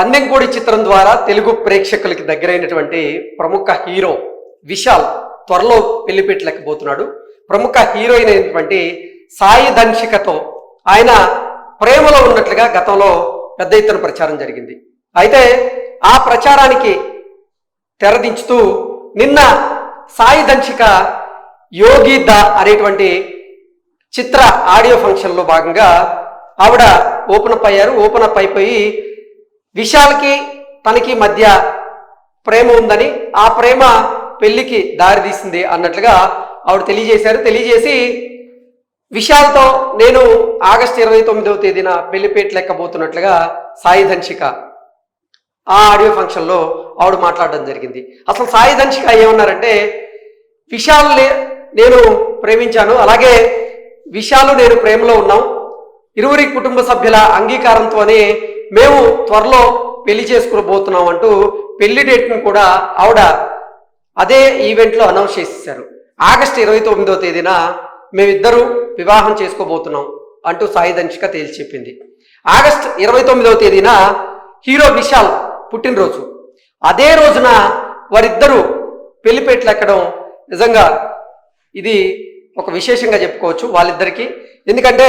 పందెంకోడి చిత్రం ద్వారా తెలుగు ప్రేక్షకులకి దగ్గరైనటువంటి ప్రముఖ హీరో విశాల్ త్వరలో పెళ్లిపెట్టలేకపోతున్నాడు. ప్రముఖ హీరోయిన్ అయినటువంటి సాయి ధన్షికతో ఆయన ప్రేమలో ఉన్నట్లుగా గతంలో పెద్ద ఎత్తున ప్రచారం జరిగింది. అయితే ఆ ప్రచారానికి తెరదించుతూ నిన్న సాయి ధన్షిక యోగి ద అనేటువంటి చిత్ర ఆడియో ఫంక్షన్లో భాగంగా ఆవిడ ఓపెన్ అప్ అయ్యారు. ఓపెన్ అప్ అయిపోయి విశాల్కి తనకి మధ్య ప్రేమ ఉందని, ఆ ప్రేమ పెళ్లికి దారితీసింది అన్నట్లుగా ఆవిడ తెలియజేశారు. తెలియజేసి విశాల్తో నేను ఆగస్టు 29వ తేదీన పెళ్లిపెట్టలేకపోతున్నట్లుగా సాయి ధన్షిక ఆ ఆడియో ఫంక్షన్లో ఆవిడ మాట్లాడడం జరిగింది. అసలు సాయి ధన్షిక ఏమన్నారంటే, విశాల్ నేను ప్రేమించాను, అలాగే విశాలు నేను ప్రేమలో ఉన్నాం, ఇరువురి కుటుంబ సభ్యుల అంగీకారంతోనే మేము త్వరలో పెళ్లి చేసుకోబోతున్నాం అంటూ పెళ్లి డేట్ను కూడా ఆవిడ అదే ఈవెంట్లో అనౌన్స్ చేసేసారు. ఆగస్టు 29వ తేదీన మేమిద్దరూ వివాహం చేసుకోబోతున్నాం అంటూ సాయి ధన్షిక తేల్చి చెప్పింది. ఆగస్టు 29వ తేదీన హీరో విశాల్ పుట్టినరోజు. అదే రోజున వారిద్దరూ పెళ్లిపేటలు ఎక్కడం నిజంగా ఇది ఒక విశేషంగా చెప్పుకోవచ్చు వాళ్ళిద్దరికీ. ఎందుకంటే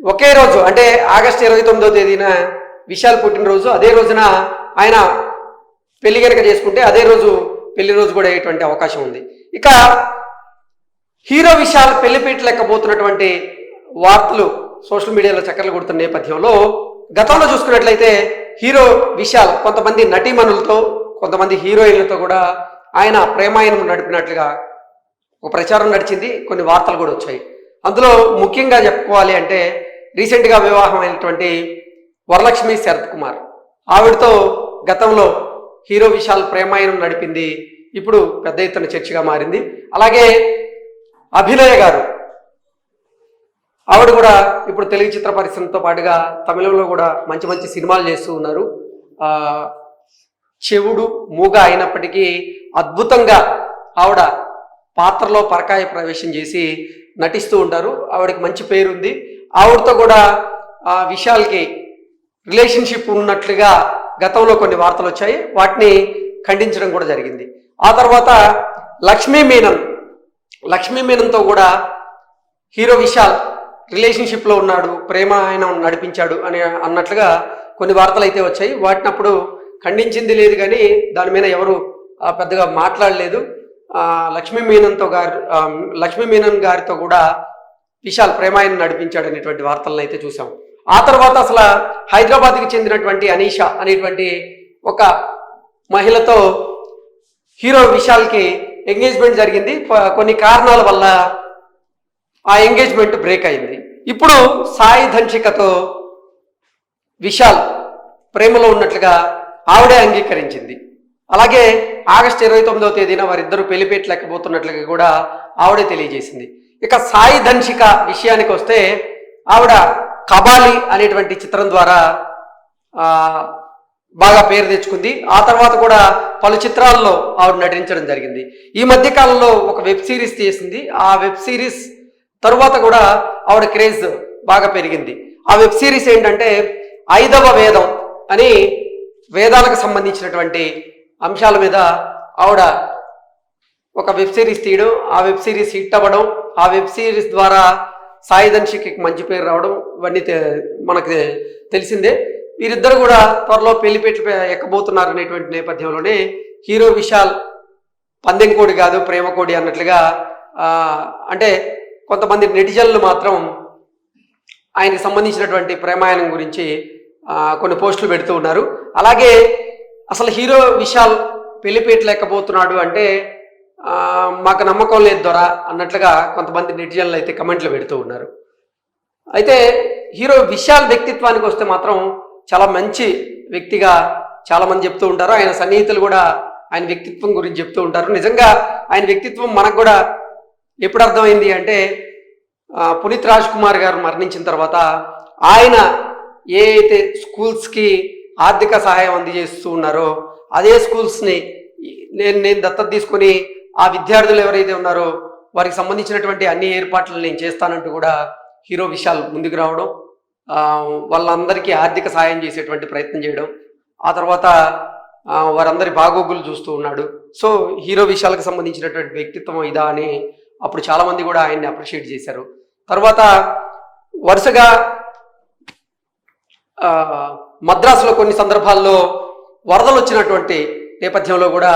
ఒకే రోజు, అంటే ఆగస్టు 29వ తేదీన విశాల్ పుట్టినరోజు, అదే రోజున ఆయన పెళ్లి కనుక చేసుకుంటే అదే రోజు పెళ్లి రోజు కూడా అయ్యేటువంటి అవకాశం ఉంది. ఇక హీరో విశాల్ పెళ్లిపేటలు ఎక్కబోతున్నటువంటి వార్తలు సోషల్ మీడియాలో చక్కర్లు కొడుతున్న నేపథ్యంలో గతంలో చూసుకున్నట్లయితే హీరో విశాల్ కొంతమంది నటీమణులతో, కొంతమంది హీరోయిన్లతో కూడా ఆయన ప్రేమాయణం నడిపినట్లుగా ఒక ప్రచారం నడిచింది. కొన్ని వార్తలు కూడా వచ్చాయి. అందులో ముఖ్యంగా చెప్పుకోవాలి అంటే రీసెంట్గా వివాహం అయినటువంటి వరలక్ష్మి శరత్ కుమార్, ఆవిడతో గతంలో హీరో విశాల్ ప్రేమాయణం నడిపింది. ఇప్పుడు పెద్ద ఎత్తున చర్చగా మారింది. అలాగే అభినయ గారు, ఆవిడ కూడా ఇప్పుడు తెలుగు చిత్ర పరిశ్రమతో పాటుగా తమిళంలో కూడా మంచి మంచి సినిమాలు చేస్తూ ఉన్నారు. చెవుడు మూగ అయినప్పటికీ అద్భుతంగా ఆవిడ పాత్రలో పరకాయ ప్రవేశం చేసి నటిస్తూ ఉంటారు. ఆవిడకి మంచి పేరుంది. ఆవిడతో కూడా విశాల్కి రిలేషన్షిప్ ఉన్నట్లుగా గతంలో కొన్ని వార్తలు వచ్చాయి. వాటిని ఖండించడం కూడా జరిగింది. ఆ తర్వాత లక్ష్మీ మీనన్తో కూడా హీరో విశాల్ రిలేషన్షిప్లో ఉన్నాడు, ప్రేమ ఆయన నడిపించాడు అని అన్నట్లుగా కొన్ని వార్తలు అయితే వచ్చాయి. వాటిని అప్పుడు ఖండించింది లేదు, కానీ దాని మీద ఎవరు పెద్దగా మాట్లాడలేదు. లక్ష్మీ మీనన్ గారితో కూడా విశాల్ ప్రేమాయణం నడిపించాడు అనేటువంటి వార్తలను అయితే చూసాం. ఆ తర్వాత అసలు హైదరాబాద్కి చెందినటువంటి అనీషా అనేటువంటి ఒక మహిళతో హీరో విశాల్కి ఎంగేజ్మెంట్ జరిగింది. కొన్ని కారణాల వల్ల ఆ ఎంగేజ్మెంట్ బ్రేక్ అయింది. ఇప్పుడు సాయి ధన్షికతో విశాల్ ప్రేమలో ఉన్నట్లుగా ఆవిడే అంగీకరించింది. అలాగే ఆగస్టు 29వ తేదీన వారిద్దరూ పెళ్లిపెట్టలేకపోతున్నట్లుగా కూడా ఆవిడే తెలియజేసింది. ఇక సాయి ధన్షిక విషయానికి వస్తే ఆవిడ కబాలి అనేటువంటి చిత్రం ద్వారా బాగా పేరు తెచ్చుకుంది. ఆ తర్వాత కూడా పలు చిత్రాల్లో ఆవిడ నటించడం జరిగింది. ఈ మధ్య కాలంలో ఒక వెబ్ సిరీస్ చేసింది. ఆ వెబ్ సిరీస్ తరువాత కూడా ఆవిడ క్రేజ్ బాగా పెరిగింది. ఆ వెబ్ సిరీస్ ఏంటంటే 5వ వేదం అని వేదాలకు సంబంధించినటువంటి అంశాల మీద ఆవిడ ఒక వెబ్ సిరీస్ తీయడం, ఆ వెబ్ సిరీస్ హిట్ అవ్వడం, ఆ వెబ్ సిరీస్ ద్వారా సాయి ధన్షికకి మంచి పేరు రావడం ఇవన్నీ మనకు తెలిసిందే. వీరిద్దరు కూడా త్వరలో పెళ్లిపెట్లు ఎక్కబోతున్నారు అనేటువంటి నేపథ్యంలోనే హీరో విశాల్ పందెంకోడి కాదు ప్రేమకోడి అన్నట్లుగా అంటే కొంతమంది నెటిజన్లు మాత్రం ఆయనకి సంబంధించినటువంటి ప్రేమాయణం గురించి కొన్ని పోస్టులు పెడుతూ ఉన్నారు. అలాగే అసలు హీరో విశాల్ పెళ్లిపెట్టలేకపోతున్నాడు అంటే మాకు నమ్మకం లేదు దొర అన్నట్లుగా కొంతమంది నెటిజన్లు అయితే కమెంట్లు పెడుతూ ఉన్నారు. అయితే హీరో విశాల్ వ్యక్తిత్వానికి వస్తే మాత్రం చాలా మంచి వ్యక్తిగా చాలామంది చెప్తూ ఉంటారు. ఆయన సన్నిహితులు కూడా ఆయన వ్యక్తిత్వం గురించి చెప్తూ ఉంటారు. నిజంగా ఆయన వ్యక్తిత్వం మనకు కూడా ఎప్పుడు అర్థమైంది అంటే పునీత్ రాజ్ కుమార్ గారు మరణించిన తర్వాత ఆయన ఏ అయితే స్కూల్స్కి ఆర్థిక సహాయం అందజేస్తూ ఉన్నారో అదే స్కూల్స్ని నేను దత్తత తీసుకొని ఆ విద్యార్థులు ఎవరైతే ఉన్నారో వారికి సంబంధించినటువంటి అన్ని ఏర్పాట్లు నేను చేస్తానంటూ కూడా హీరో విశాల్ ముందుకు రావడం, ఆ, వాళ్ళందరికీ ఆర్థిక సాయం చేసేటువంటి ప్రయత్నం చేయడం, ఆ తర్వాత వారందరి బాగోగులు చూస్తూ ఉన్నాడు. సో హీరో విషయాలకు సంబంధించినటువంటి వ్యక్తిత్వం ఇదా అని అప్పుడు చాలామంది కూడా ఆయన్ని అప్రిషియేట్ చేశారు. తర్వాత వరుసగా ఆ, మద్రాసులో కొన్ని సందర్భాల్లో వరదలు వచ్చినటువంటి నేపథ్యంలో కూడా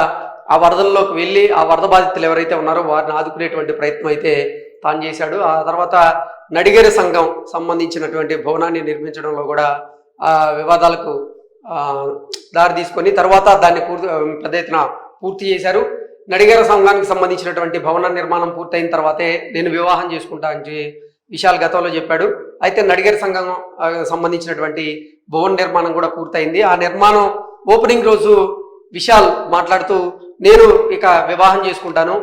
ఆ వరదల్లోకి వెళ్ళి ఆ వరద బాధితులు ఎవరైతే ఉన్నారో వారిని ఆదుకునేటువంటి ప్రయత్నం అయితే తాను చేశాడు. ఆ తర్వాత నడిగేరు సంఘం సంబంధించినటువంటి భవనాన్ని నిర్మించడంలో కూడా ఆ వివాదాలకు ఆ, దారి తీసుకొని తర్వాత దాన్ని పెద్ద ఎత్తున పూర్తి చేశారు. నడిగేర సంఘానికి సంబంధించినటువంటి భవన నిర్మాణం పూర్తయిన తర్వాతే నేను వివాహం చేసుకుంటా అని విశాల్ గతంలో చెప్పాడు. అయితే నడిగేర సంఘం సంబంధించినటువంటి భవన నిర్మాణం కూడా పూర్తయింది. ఆ నిర్మాణం ఓపెనింగ్ రోజు విశాల్ మాట్లాడుతూ, నేను ఇక వివాహం చేసుకుంటాను,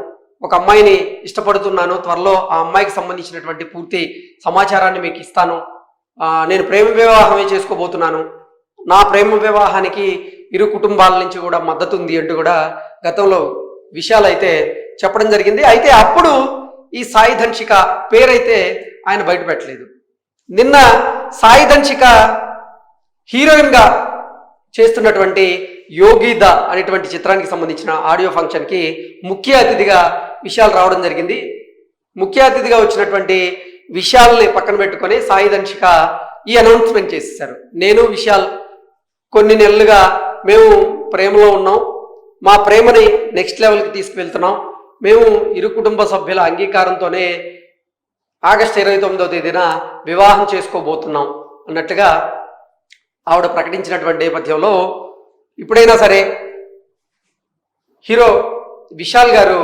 ఒక అమ్మాయిని ఇష్టపడుతున్నాను, త్వరలో ఆ అమ్మాయికి సంబంధించినటువంటి పూర్తి సమాచారాన్ని మీకు ఇస్తాను, నేను ప్రేమ వివాహమే చేసుకోబోతున్నాను, నా ప్రేమ వివాహానికి ఇరు కుటుంబాల నుంచి కూడా మద్దతు ఉంది అంటూ కూడా గతంలో విశాల్ అయితే చెప్పడం జరిగింది. అయితే అప్పుడు ఈ సాయి ధన్షిక పేరైతే ఆయన బయట పెట్టలేదు. నిన్న సాయి ధన్షిక హీరోయిన్గా చేస్తున్నటువంటి యోగిద అనేటువంటి చిత్రానికి సంబంధించిన ఆడియో ఫంక్షన్కి ముఖ్య అతిథిగా విశాల్ రావడం జరిగింది. ముఖ్య అతిథిగా వచ్చినటువంటి విశాల్ని పక్కన పెట్టుకొని సాయి ధన్షిక ఈ అనౌన్స్మెంట్ చేసేసారు. నేను విశాల్ కొన్ని నెలలుగా మేము ప్రేమలో ఉన్నాం, మా ప్రేమని నెక్స్ట్ లెవెల్కి తీసుకువెళ్తున్నాం, మేము ఇరు కుటుంబ సభ్యుల అంగీకారంతోనే ఆగస్టు 29వ తేదీన వివాహం చేసుకోబోతున్నాం అన్నట్టుగా ఆవిడ ప్రకటించినటువంటి నేపథ్యంలో ఇప్పుడైనా సరే హీరో విశాల్ గారు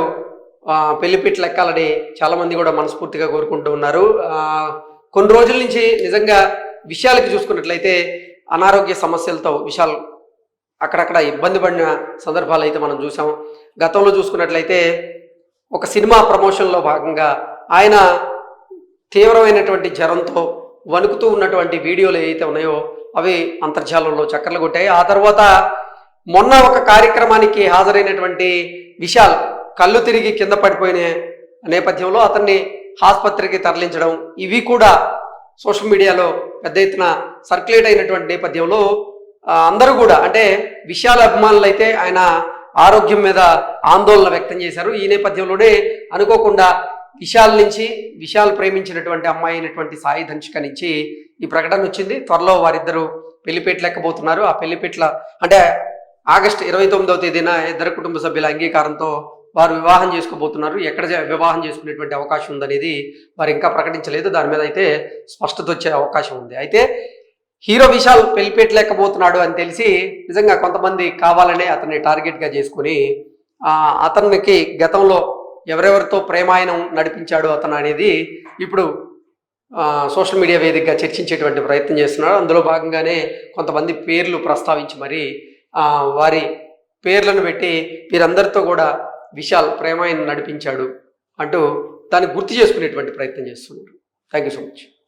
పెళ్లిపీటలు ఎక్కాలని చాలామంది కూడా మనస్ఫూర్తిగా కోరుకుంటూ ఉన్నారు. కొన్ని రోజుల నుంచి నిజంగా విశాల్కి చూసుకున్నట్లయితే అనారోగ్య సమస్యలతో విశాల్ అక్కడక్కడ ఇబ్బంది పడిన సందర్భాలు అయితే మనం చూసాం. గతంలో చూసుకున్నట్లయితే ఒక సినిమా ప్రమోషన్లో భాగంగా ఆయన తీవ్రమైనటువంటి జ్వరంతో వణుకుతూ ఉన్నటువంటి వీడియోలు ఏవైతే ఉన్నాయో అవి అంతర్జాలంలో చక్కర్లు కొట్టాయి. ఆ తర్వాత మొన్న ఒక కార్యక్రమానికి హాజరైనటువంటి విశాల్ కళ్ళు తిరిగి కింద పడిపోయిన నేపథ్యంలో అతన్ని ఆసుపత్రికి తరలించడం, ఇవి కూడా సోషల్ మీడియాలో పెద్ద ఎత్తున సర్క్యులేట్ అయినటువంటి నేపథ్యంలో అందరూ కూడా, అంటే విశాల్ అభిమానులు అయితే ఆయన ఆరోగ్యం మీద ఆందోళన వ్యక్తం చేశారు. ఈ నేపథ్యంలోనే అనుకోకుండా విశాల్ ప్రేమించినటువంటి అమ్మాయి అయినటువంటి సాయి ధన్షిక నుంచి ఈ ప్రకటన వచ్చింది. త్వరలో వారిద్దరూ పెళ్లిపీటలు ఎక్కబోతున్నారు. ఆ పెళ్లిపీటల అంటే ఆగస్టు 29వ తేదీన ఇద్దరు కుటుంబ సభ్యుల అంగీకారంతో వారు వివాహం చేసుకోబోతున్నారు. ఎక్కడ వివాహం చేసుకునేటువంటి అవకాశం ఉందనేది వారు ఇంకా ప్రకటించలేదు. దాని మీద అయితే స్పష్టత వచ్చే అవకాశం ఉంది. అయితే హీరో విశాల్ పెళ్లిపీటలు ఎక్కబోతున్నాడు అని తెలిసి నిజంగా కొంతమంది కావాలనే అతన్ని టార్గెట్గా చేసుకుని అతనికి గతంలో ఎవరెవరితో ప్రేమాయణం నడిపించాడు అతను అనేది ఇప్పుడు సోషల్ మీడియా వేదికగా చర్చించేటువంటి ప్రయత్నం చేస్తున్నారు. అందులో భాగంగానే కొంతమంది పేర్లు ప్రస్తావించి మరి వారి పేర్లను పెట్టి వీరందరితో కూడా విశాల్ ప్రేమాయణం నడిపించాడు అంటూ దాన్ని గుర్తు చేసుకునేటువంటి ప్రయత్నం చేస్తున్నారు. Thank you so much.